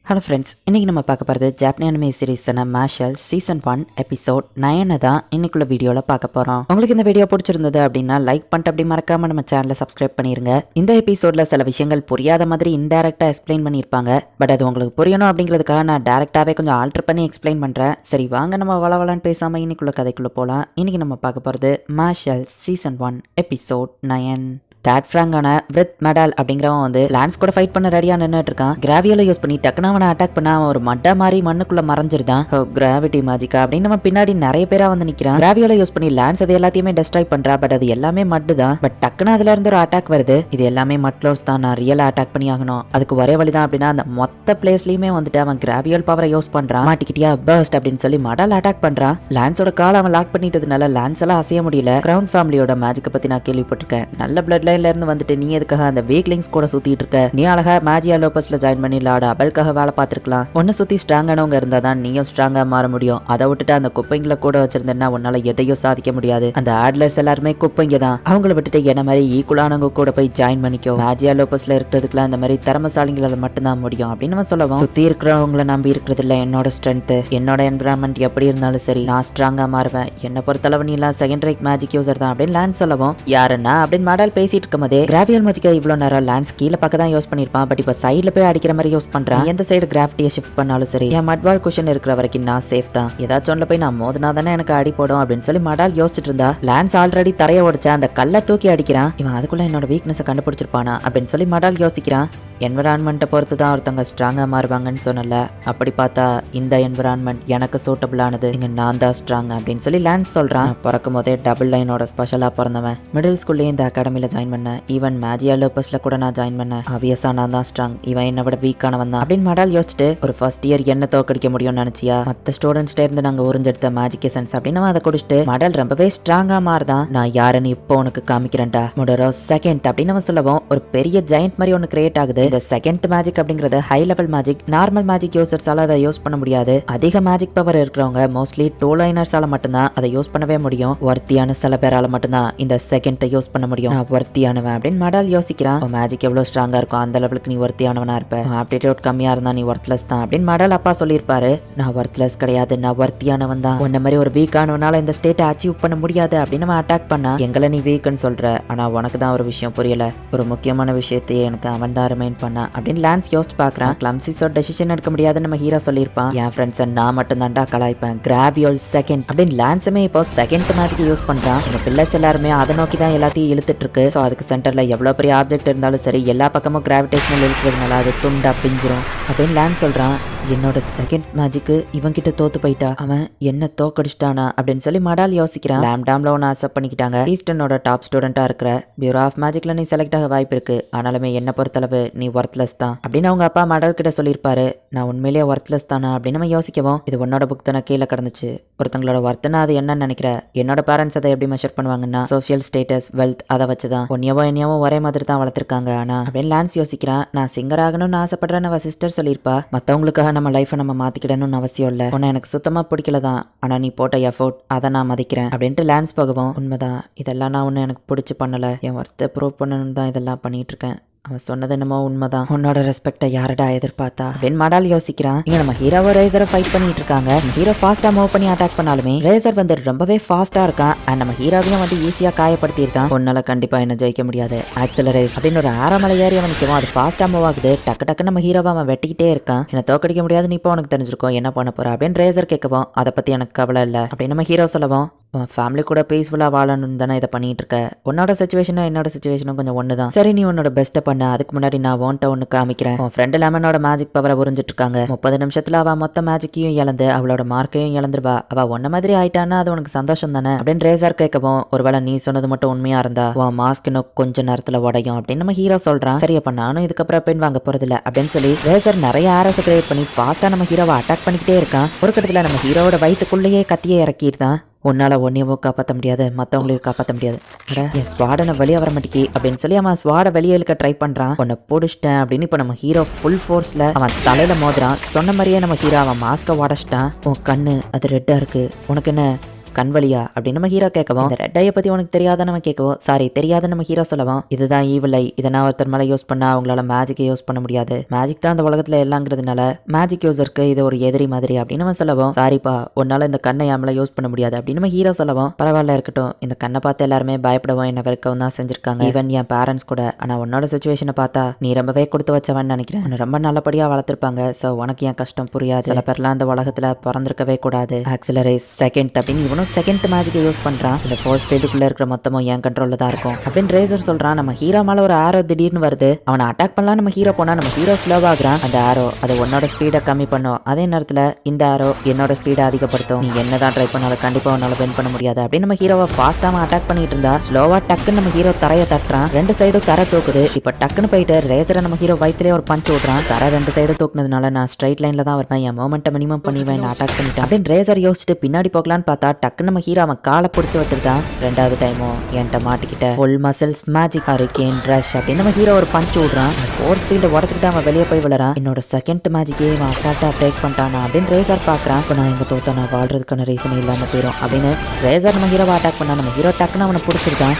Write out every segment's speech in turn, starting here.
Hello friends, இன்றைக்கி நம்ம பார்க்க போகிறது ஜாப்பனீஸ் அனிமே சீரீஸான மார்ஷல் சீசன் 1 எபிசோட் 9 தான் இன்னைக்குள்ள வீடியோவில் பார்க்க போகிறோம். உங்களுக்கு இந்த வீடியோ பிடிச்சிருந்தது அப்படின்னா லைக் பண்ணிட்டு அப்படி மறக்காமல் நம்ம சேனலை சப்ஸ்கிரைப் பண்ணிடுங்க. இந்த எபிசோடில் சில விஷயங்கள் புரியாத மாதிரி இன்டெரக்டாக எக்ஸ்பிளைன் பண்ணியிருப்பாங்க. பட் அது உங்களுக்கு புரியணும் அப்படிங்கிறதுக்காக நான் டேரெக்டாகவே கொஞ்சம் ஆல்டர் பண்ணி எக்ஸ்பிளைன் பண்ணுறேன். சரி வாங்க நம்ம வளவலன்னு பேசாமல் இன்னைக்குள்ள கதைக்குள்ளே போகலாம். இன்றைக்கி நம்ம பார்க்க போகிறது மார்ஷல் சீசன் 1 எபிசோட் 9. தேட் ஃப்ராங்கான வித் மெடல் அப்படிங்கிறவன் வந்து லான்ஸ் கூட ஃபைட் பண்ண ரெடியா நின்றுட்டு இருக்கான். கிராவியோல யூஸ் பண்ணி டக்குனு அவனை அட்டாக் பண்ண அவன் ஒரு மட்டை மாதிரி மண்ணுக்குள்ள மறைஞ்சிருதான். கிராவிட்டி மேஜிக்கா அப்படின்னு நம்ம பின்னாடி நிறைய பேரா வந்து நிக்கிறான். கிராவியோல யூஸ் பண்ணி லான்ஸ் அது எல்லாத்தையுமே டெஸ்ட்ராய் பண்றா. பட் அது எல்லாமே மட்டு தான். பட் டக்குனு அதுல இருந்து ஒரு அட்டாக் வருது. இது எல்லாமே மட்லோஸ் தான். நான் ரியலா அட்டாக் பண்ணி ஆகணும். அதுக்கு ஒரே வழிதான் அப்படின்னா அந்த மொத்த பிளேஸ்லயுமே வந்துட்டு அவன் கிராவியோல் பவரை யூஸ் பண்றான். மாட்டிக்கிட்டியா பர்ஸ்ட் அப்படின்னு சொல்லி மடல் அட்டாக் பண்றான். லான்ஸோட காலை அவன் லாக் பண்ணிட்டதுனால லான்ஸ் எல்லாம் அசைய முடியல. கிரவுன் ஃபேமிலியோட மேஜிக்கை பத்தி நான் கேள்விப்பட்டிருக்கேன். நல்ல பிளட் லைன்ல இருந்து வந்துட்டு நீ எதுக்காக அந்த வீக்லிங்ஸ் கூட சுத்திட்டு இருக்க? நீ அழகா மேஜியா லோபஸ்ல ஜாயின் பண்ணி லார்ட் அபல்காக வேலை பார்த்திருக்கலாம். ஒன்னு சுத்தி ஸ்ட்ராங்கானவங்க இருந்தாதான் நீயும் ஸ்ட்ராங்கா மாற முடியும். அதை விட்டுட்டு அந்த குப்பைங்களை கூட வச்சிருந்தேன்னா உன்னால எதையும் சாதிக்க முடியாது. அந்த ஆட்லர்ஸ் எல்லாருமே குப்பைங்க தான். அவங்கள விட்டுட்டு என்ன மாதிரி ஈக்குவலானவங்க கூட போய் ஜாயின் பண்ணிக்கோ. மேஜியா லோபஸ்ல இருக்கிறதுக்குலாம் அந்த மாதிரி திறமசாலிங்களால மட்டும்தான் முடியும் அப்படின்னு நம்ம சொல்லவும், சுத்தி இருக்கிறவங்களை நம்பி இருக்கிறது இல்ல என்னோட ஸ்ட்ரென்த். என்னோட என்விரான்மெண்ட் எப்படி இருந்தாலும் சரி நான் ஸ்ட்ராங்கா மாறுவேன். என்ன பொறுத்தளவு நீ எல்லாம் செகண்ட் ரேட் மேஜிக் யூசர் தான் அப்படின்னு லான்ஸ் சொல்லவும், யாருன்னா அப்படின்னு மாடல் பேசிட்டு இருக்கும் போதே கிராவியல் மேஜிக்கை இவ்வளவு நேரம் லான்ஸ் கீழே பக்கம் தான் யூஸ் பண்ணிருப்பான். பட் இப்ப சைடுல போய் அடிக்கிற மாதிரி யூஸ் பண்றான். எந்த சைடு கிராவிட்டியை ஷிஃப்ட் பண்ணாலும் சரி என் மட்வால் குஷன் இருக்கிற வரைக்கும் நான் சேஃப் தான். ஏதாச்சும் ஒன்ல போய் நான் மோதினா தானே எனக்கு அடி போடும் அப்படின்னு சொல்லி மடால் யோசிச்சுட்டு இருந்தா, லான்ஸ் ஆல்ரெடி தரைய உடைச்சா அந்த கல்லை தூக்கி அடிக்கிறான். இவன் அதுக்குள்ள என்னோட வீக்னஸை கண்டுபிடிச்சிருப்பானா அப்படின்னு சொல்லி மடால் யோசிக்கிறான். என்விரான்மெண்ட்டை பொறுத்து தான் ஒருத்தவங்க ஸ்ட்ராங்காக மாறுவாங்கன்னு சொன்னல. அப்படி பார்த்தா இந்த என்விரான்மெண்ட் எனக்கு சூட்டபிள் ஆனது. இங்கே நான் தான் ஸ்ட்ராங் அப்படின்னு சொல்லி லான்ஸ் சொல்கிறான். பிறக்கும் போதே டபுள் லைனோட ஸ்பெஷலாக பிறந்தவன். மிடில் ஸ்கூல்லேயே இந்த அகாடமியில் ஜாயின் பண்ணேன். ஈவன் மேஜியா லோபஸில் கூட நான் ஜாயின் பண்ணேன். ஆப்வியஸாக நான் தான் ஸ்ட்ராங். இவன் என்னை விட வீக்கானவன் தான் அப்படின்னு மடால் யோசிச்சுட்டு, ஒரு ஃபர்ஸ்ட் இயர் என்ன தோக்கடிக்க முடியும்னு நினச்சியா? மற்ற ஸ்டூடெண்ட்ஸ்டே இருந்து நாங்கள் உறிஞ்செடுத்த மேஜிக் எசன்ஸ் அப்படின்னு அதை குடிச்சிட்டு மடால் ரொம்பவே ஸ்ட்ராங்காக மாறுதான். நான் யாருன்னு இப்போ உனக்கு காமிக்கிறேன்டா. முடரோ செகண்ட் அப்படின்னு அவன் சொல்லவும் ஒரு பெரிய ஜெயண்ட் மாதிரி ஒன்று கிரியேட் ஆகுது. இந்த செகண்ட் மேஜிக் அப்படிங்கிறது high level magic. Normal magic யூசர்ஸால அதை யூஸ் பண்ண முடியாது. அதிக மேஜிக் பவர் இருக்கிறவங்க மோஸ்ட்லி டூ லைனர்ஸால மட்டும்தான் அதை யூஸ் பண்ணவே முடியும். வர்த்தியான சில பேரால மட்டும்தான் இந்த செகண்ட் யூஸ் பண்ண முடியும். நான் வர்த்தியானவன் அப்படின்னு மடால் யோசிக்கிறான். மேஜிக் எவ்வளவு ஸ்ட்ராங்கா இருக்கும் அந்த லெவலுக்கு நீ வர்த்தியானவனா இருப்ப. ஆப்டிடியூட் கம்மியா இருந்தா நீ வர்த்லெஸ் தான் அப்படின்னு மடால் அப்பா சொல்லியிருப்பாரு. நான் வர்த்லெஸ் கிடையாது, நான் வர்த்தியானவன் தான். உன்ன மாதிரி ஒரு வீக்கானவனால இந்த ஸ்டேட்டை அச்சீவ் பண்ண முடியாது அப்படின்னு அவன் அட்டாக் பண்ணா. எங்களை நீ வீக்குன்னு சொல்ற, ஆனா உனக்கு தான் ஒரு விஷயம் புரியல. ஒரு முக்கியமான விஷயத்தையே எனக்கு அவன் தான் ரிமைண்ட் பண்ணா அப்படின்னு லான்ஸ் யோசிச்சு பார்க்கறான். கிளம்சிஸோட டெசிஷன் எடுக்க முடியாதுன்னு நம்ம ஹீரோ சொல்லியிருப்பான். என் ஃப்ரெண்ட்ஸை நான் மட்டும் தான்டா கலாய்ப்பேன். கிராவியோல் செகண்ட் அப்படின்னு லான்ஸுமே இப்போ செகண்ட் மேஜிக் யூஸ் பண்றான். இந்த பில்லர்ஸ் எல்லாருமே அதை நோக்கி தான் எல்லாத்தையும் இழுத்துட்டு இருக்கு. ஸோ அதுக்கு சென்டர்ல எவ்வளவு பெரிய ஆப்ஜெக்ட் இருந்தாலும் சரி எல்லா பக்கமும் கிராவிடேஷனல் இருக்கிறதுனால அது துண்டா பிஞ்சிரும் அப்படின்னு லான்ஸ் சொல்றான். என்னோட செகண்ட் மேஜிக்கு இவன் கிட்ட தோத்து போயிட்டா, அவன் என்ன தோக்கடிச்சிட்டானா அப்படின்னு சொல்லி மடால் யோசிக்கிறான். லேம்டாம்ல ஒன்று அக்செப்ட் பண்ணிக்கிட்டாங்க. ஈஸ்டர்னோட டாப் ஸ்டூடெண்டா இருக்கிற பியூரோ ஆஃப் மேஜிக்ல நீ செலக்ட் ஆக வாய்ப்பு இருக்கு. ஆனாலுமே என்ன பொறுத்தளவு நீ ஒர்த்லெஸ் தான் அப்படின்னு அவங்க அப்பா மடால் கிட்ட சொல்லியிருப்பாரு. நான் உண்மையிலேயே ஒர்த்லெஸ் தானா அப்படின்னு நம்ம யோசிக்கவும், இது உன்னோட புக் தானே கீழே கிடந்துச்சு. ஒருத்தங்களோட ஒர்த்துனா அது என்னன்னு நினைக்கிற? என்னோட பேரண்ட்ஸ் அதை எப்படி மெஷர் பண்ணுவாங்கன்னா சோசியல் ஸ்டேட்டஸ், வெல்த் அதை வச்சுதான். ஒன்னியவோ என்னையவோ ஒரே மாதிரி தான் வளர்த்துருக்காங்க. ஆனா அப்படின்னு லான்ஸ் யோசிக்கிறான். நான் சிங்கர் ஆகணும்னு ஆசைப்படுறேன்னு அவ சிஸ்டர் சொல்லியிருப்பா. மற்றவங்களுக்காக நம்ம லைஃபை நம்ம மாத்திக்கிடணும்னு அவசியம் இல்லை. உன்னை எனக்கு சுத்தமா பிடிக்கல தான், ஆனா நீ போட்ட எஃபோர்ட் அதை நான் மதிக்கிறேன் அப்படின்ட்டு லான்ஸ் போகவும், உண்மைதான் இதெல்லாம் நான் ஒன்று எனக்கு பிடிச்சி பண்ணல. என் ஒர்த்தை ப்ரூவ் பண்ணணும்னு தான் இதெல்லாம் பண்ணிட்டு இருக்கேன். அவன் சொன்னது என்னமோ உண்மைதான். உன்னோட ரெஸ்பெக்டை யாரடா எதிர்பார்த்தா அப்படின்னு மடால் யோசிக்கிறான். இங்க நம்ம ஹீரோவை ரேசரை ஃபைட் பண்ணிட்டு இருக்காங்க. ஹீரோ ஃபாஸ்டா மூவ் பண்ணி அட்டாக் பண்ணாலுமே ரேசர் வந்து ரொம்பவே ஃபாஸ்டா இருக்கான். அண்ட் நம்ம ஹீரோவையும் வந்து ஈஸியா காயப்படுத்தி இருக்கான். உன்னால கண்டிப்பா என்ன ஜெயிக்க முடியாது. ஆக்சலரேஸ் அப்படின்னு ஒரு ஆரமலை ஏறி அவனுக்கு அது ஃபாஸ்டா மூவ் ஆகுது. டக்கு டக்கு நம்ம ஹீரோவை அவன் வெட்டிக்கிட்டே இருக்கான். என்ன தோக்கடிக்க முடியாதுன்னு இப்போ உனக்கு தெரிஞ்சிருக்கும். என்ன பண்ண போற அப்படின்னு ரேசர் கேட்கவும், அதை பத்தி எனக்கு கவலை இல்லை அப்படின்னு நம்ம ஹீரோ சொல்லவும், ஃபேமிலி கூட பீஸ்ஃபுல்லாக வாழணும்னு தானே இதை பண்ணிட்டு இருக்க. உன்னோட சுச்சுவேஷனும் என்னோட சுச்சுவேஷனும் கொஞ்சம் ஒன்று தான். சரி நீ உன்னோட பெஸ்ட்டை பண்ண. அதுக்கு முன்னாடி நான் உன்ட்ட ஒன்று காமிக்கிறேன். உன் ஃப்ரெண்டு லெமனோட மேஜிக் பவரை புரிஞ்சிட்டு இருக்காங்க. 30 நிமிஷத்துல அவள் மொத்த மேஜிக்கையும் இழந்து அவளோட மார்க்கையும் இழந்துருவா. அவள் ஒன்ன மாதிரி ஆயிட்டான்னா அது உனக்கு சந்தோஷம் தானே அப்படின்னு ரேசர் கேட்கவும், ஒருவேளை நீ சொன்னது மட்டும் உண்மையா இருந்தா உன் மாஸ்க் இன்னும் கொஞ்சம் நேரத்தில் உடையும் அப்படின்னு நம்ம ஹீரோ சொல்றான். சரியப்ப நானும் இதுக்கப்புறம் பெண் வாங்க போறதில்ல அப்படின்னு சொல்லி ரேசர் நிறைய ஆரஸ் கிரியேட் பண்ணி ஃபாஸ்டா நம்ம ஹீரோவை அட்டாக் பண்ணிக்கிட்டே இருக்கான். ஒரு கட்டத்தில் நம்ம ஹீரோவோட வயிற்றுக்குள்ளேயே கத்தியே இறக்கிடுதான். உன்னால ஒன்னையவோ காப்பாற்ற முடியாது, மற்றவங்களையும் காப்பாற்ற முடியாது. என் ஸ்வாடனை வெளியே வர மாட்டேங்கி அப்படின்னு சொல்லி அவன் ஸ்வாடை வெளியே இழுக்க ட்ரை பண்றான். உன்னை பிடிச்சிட்டேன் அப்படின்னு இப்போ நம்ம ஹீரோ ஃபுல் ஃபோர்ஸ்ல அவன் தலையில மோதுறான். சொன்ன மாதிரியே நம்ம ஹீரோ அவன் மாஸ்கை உடச்சிட்டான். உன் கண்ணு அது ரெட்டா இருக்கு, உனக்கு என்ன கண் வலியா அப்படின்னு நம்ம ஹீரோ கேட்கவும், இந்த ரெட் ஐயை பத்தி உனக்கு தெரியாத நம்ம கேட்கவும், சாரி தெரியாத நம்ம ஹீரோ சொல்லவும், இதுதான் ஈவில் ஐ, இதை நான் ஒருத்தர் மேலே யூஸ் பண்ணா அவங்களால மேஜிக்கை யூஸ் பண்ண முடியாது, மேஜிக் தான் அந்த உலகத்துல எல்லாங்கிறதுனால மேஜிக் யூஸருக்கு இது ஒரு எதிரி மாதிரி அப்படின்னு நம்ம சொல்லவும், சாரிப்பா உன்னால இந்த கண்ணை என் யூஸ் பண்ண முடியாது அப்படின்னு நம்ம ஹீரோ சொல்லவும், பரவாயில்ல இருக்கட்டும், இந்த கண்ணை பார்த்து எல்லாருமே பயப்படவும் என்ன வெறுக்கவும் தான் செஞ்சிருக்காங்க, ஈவன் என் பேரண்ட்ஸ் கூட. ஆனா உன்னோட சுச்சுவேஷனை பார்த்தா நீ ரொம்பவே கொடுத்து வச்சவன் நினைக்கிறேன், உன்னை ரொம்ப நல்லபடியா வளர்த்திருப்பாங்க, சோ உனக்கு என் கஷ்டம் புரியாது, சில பேர்லாம் அந்த உலகத்துல பிறந்திருக்கவே கூடாது, ஆக்சிலரேஸ் செகண்ட் அப்படின்னு இவனும் செகண்ட் மேஜிக்கை யூஸ் பண்றான், இந்த ஃபோர்ஸ் ஃபீல்டுக்குள்ள இருக்கிற மொத்தமும் என் கண்ட்ரோல்ல தான் இருக்கும் அப்படின்னு ரேசர் சொல்றான். நம்ம ஹீரோ மேல ஒரு ஆரோ திடீர்னு வருது, அவனை அட்டாக் பண்ணலாம் நம்ம ஹீரோ போனா நம்ம ஹீரோ ஸ்லோவாகிறான், அந்த ஆரோ அது உன்னோட ஸ்பீடை கம்மி பண்ணும், அதே நேரத்துல இந்த ஆரோ என்னோட ஸ்பீடை அதிகப்படுத்தும், நீ என்னதான் ட்ரை பண்ணாலும் கண்டிப்பா உன்னால வின் பண்ண முடியாது அப்படின்னு நம்ம ஹீரோவை ஃபாஸ்டாம அட்டாக் பண்ணிட்டு இருந்தா, ஸ்லோவா டக்குன்னு நம்ம ஹீரோ தரையை தட்டுறான், ரெண்டு சைடும் தரை தூக்குது, இப்ப டக்குன்னு போயிட்டு ரேசரை நம்ம ஹீரோ வயிற்றுலேயே ஒரு பஞ்ச் விடுறான், தரை ரெண்டு சைடு தூக்குனதுனால நான் ஸ்ட்ரைட் லைன்ல தான் வருவேன், என் மொமெண்ட்டை மினிமம் பண்ணிவேன், நான் அட்டாக் பண்ணிட்டேன் அப்படின்னு ரேசர் யோசிச்சுட்டு பின்னாடி போகலான்னு பார்த்தா டக்குன்னு நம்ம ஹீரோ அவன் காலை பிடிச்சி வச்சிருக்கான், ரெண்டாவது டைமும் என்கிட்ட மாட்டிக்கிட்ட full muscles magic hurricane rush அப்படின்னு நம்ம ஹீரோ ஒரு பஞ்ச் விடுறான், ஃபோர்ஸ் ஃபீல்டை உடச்சிக்கிட்டு அவன் வெளியே போய் விழுறான், என்னோட செகண்ட் மேஜிக்கே இவன் அசால்ட்டா பிரேக் பண்ணிட்டானா அப்படின்னு ரேசர் பார்க்குறான், இப்போ நான் எங்க தோத்த நான் வாழ்றதுக்கான ரீசன் இல்லாமல் போயிடும் அப்படின்னு ரேசர் நம்ம ஹீரோவை அட்டாக் பண்ணா, நம்ம ஹீரோ டக்குன்னு அவனை பிடிச்சிருக்கான்.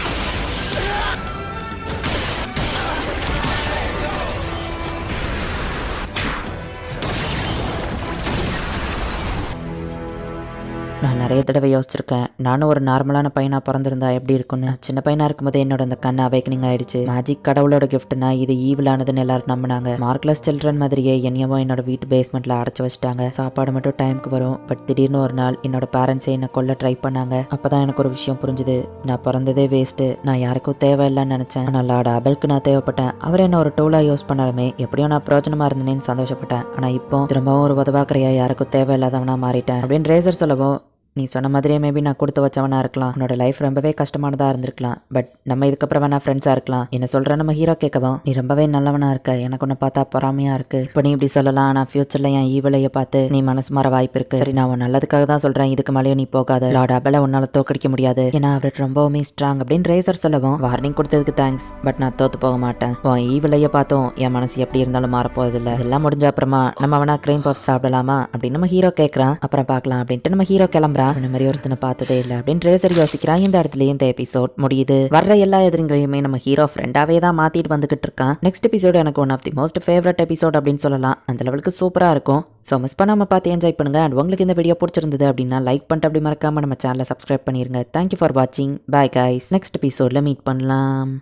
நான் நிறைய தடவை யோசிச்சிருக்கேன், நானும் ஒரு நார்மலான பையனா பிறந்திருந்தா எப்படி இருக்குன்னு. சின்ன பையனா இருக்கும்போது என்னோட அந்த கண் அவேக்கனிங் ஆயிடுச்சு, மேஜிக் கடவுளோட கிஃப்ட்னா இது ஈவிலானதுன்னு எல்லாரும் நம்பினாங்க, மார்க்லெஸ் சில்ட்ரன் மாதிரியே என்னையவும் என்னோட வீட்டு பேஸ்மெண்ட்ல அடைச்சு வச்சுட்டாங்க, சாப்பாடு மட்டும் டைமுக்கு வரும், பட் திடீர்னு ஒரு நாள் என்னோட பேரண்ட்ஸே என்னை கொல்ல ட்ரை பண்ணாங்க, அப்பதான் எனக்கு ஒரு விஷயம் புரிஞ்சுது, நான் பிறந்ததே வேஸ்ட்டு, நான் யாருக்கும் தேவையில்லைன்னு நினைச்சேன், ஆனால் லார்ட் அபெல்க்கு நான் தேவைப்பட்டேன், அவர் என்ன ஒரு டூலா யூஸ் பண்ணாலுமே எப்படியும் நான் பிரயோஜனமா இருந்தேன்னு சந்தோஷப்பட்டேன், ஆனா இப்போ திரும்பவும் ஒரு உதவாக்கிறையா யாருக்கும் தேவையில்லாதவனா மாறிட்டேன் அப்படின்னு ரேசர் சொல்லவும், நீ சொன்ன மாதிரியே மேபி நான் கொடுத்து வச்சவனா இருக்கலாம், உன்னோட லைஃப் ரொம்பவே கஷ்டமானதா இருந்திருக்கலாம், பட் நம்ம இதுக்கப்புறம் வேணா ஃப்ரெண்ட்ஸா இருக்கலாம், என்ன சொல்ற நம்ம ஹீரோ கேட்கவும், நீ ரொம்பவே நல்லவனா இருக்க, எனக்கு உன்னை பார்த்தா பொறாமையா இருக்கு, இப்போ நீ இப்படி சொல்லலாம், நான் ஃபியூச்சர்ல என் ஈவிலையை பார்த்து நீ மனசு மாற வாய்ப்பு இருக்கு, சரி நான் உன் நல்லதுக்காக தான் சொல்றேன், இதுக்கு மேலேயும் நீ போகாத, லார்ட் அபெலை உன்னால தோக்கடிக்க முடியாது, ஏன்னா அவர் ரொம்பவுமே ஸ்ட்ராங் அப்படின்னு ரேசர் சொல்லவும், வார்னிங் கொடுத்ததுக்கு தேங்க்ஸ், பட் நான் தோத்து போக மாட்டேன், உன் ஈவிலையை பார்த்தோம் என் மனசு எப்படி இருந்தாலும் மாறப்போகுது இல்லை, எல்லாம் முடிஞ்ச அப்புறமா நம்ம வேணா கிரீம் பஃப் சாப்பிடலாமா அப்படின்னு நம்ம ஹீரோ கேட்கறான், அப்புறம் பார்க்கலாம் அப்படின்ட்டு நம்ம ஹீரோ கிளம்புறான், இந்த மாதிரி ஒருத்தனை பார்த்ததே இல்லை அப்படின்னு ரேசர் யோசிக்கிறான். இந்த இடத்துல இந்த எபிசோட் முடியுது. வர்ற எல்லா எதிரிகளையுமே நம்ம ஹீரோ ஃப்ரெண்டாவே தான் மாத்திட்டு வந்துகிட்டு இருக்கான். நெக்ஸ்ட் எபிசோட் எனக்கு one of the most favourite episode அப்படின்னு சொல்லலாம். அந்த லெவலுக்கு சூப்பரா இருக்கும். ஸோ மிஸ் பண்ணாம பார்த்து என்ஜாய் பண்ணுங்க. அண்ட் உங்களுக்கு இந்த வீடியோ பிடிச்சிருந்தது அப்படின்னா லைக் பண்ணிட்டு அப்படி மறக்காம நம்ம சேனலை சப்ஸ்கிரைப் பண்ணிருங்க. தேங்க்யூ ஃபார் வாட்சிங். Bye guys. நெக்ஸ்ட் எபிசோட்ல மீட் பண்ணலாம்.